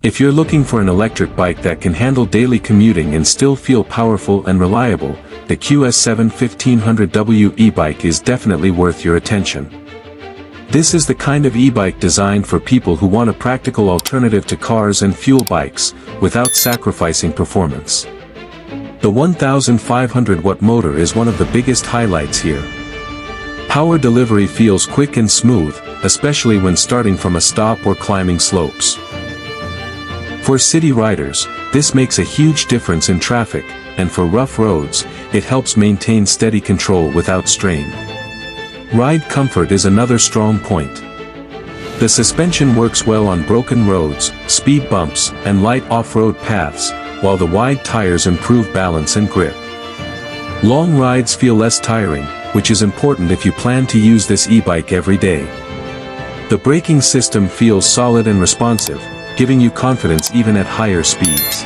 If you're looking for an electric bike that can handle daily commuting and still feel powerful and reliable, the QS7 1500W e-bike is definitely worth your attention. This is the kind of e-bike designed for people who want a practical alternative to cars and fuel bikes, without sacrificing performance. The 1500-watt motor is one of the biggest highlights here. Power delivery feels quick and smooth, especially when starting from a stop or climbing slopes. For city riders, this makes a huge difference in traffic, and for rough roads, it helps maintain steady control without strain. Ride comfort is another strong point. The suspension works well on broken roads, speed bumps, and light off-road paths, while the wide tires improve balance and grip. Long rides feel less tiring, which is important if you plan to use this e-bike every day. The braking system feels solid and responsive, giving you confidence even at higher speeds.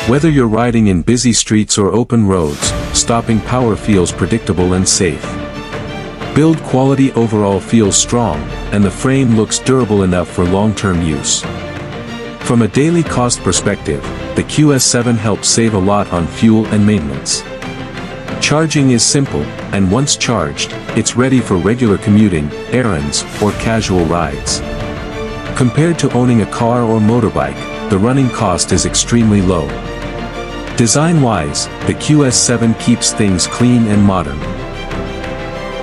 Whether you're riding in busy streets or open roads, stopping power feels predictable and safe. Build quality overall feels strong, and the frame looks durable enough for long-term use. From a daily cost perspective, the QS7 helps save a lot on fuel and maintenance. Charging is simple, and once charged, it's ready for regular commuting, errands, or casual rides. Compared to owning a car or motorbike, the running cost is extremely low. Design-wise, the QS7 keeps things clean and modern.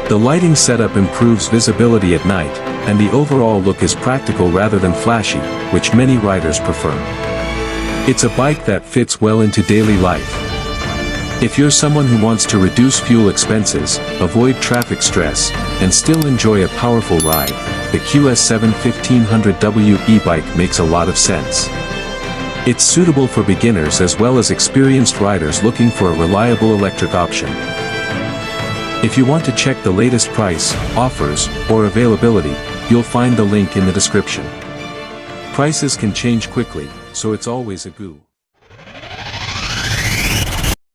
The lighting setup improves visibility at night, and the overall look is practical rather than flashy, which many riders prefer. It's a bike that fits well into daily life. If you're someone who wants to reduce fuel expenses, avoid traffic stress, and still enjoy a powerful ride, the QS7 1500W e-bike makes a lot of sense. It's suitable for beginners as well as experienced riders looking for a reliable electric option. If you want to check the latest price, offers, or availability, you'll find the link in the description. Prices can change quickly, so it's always a go.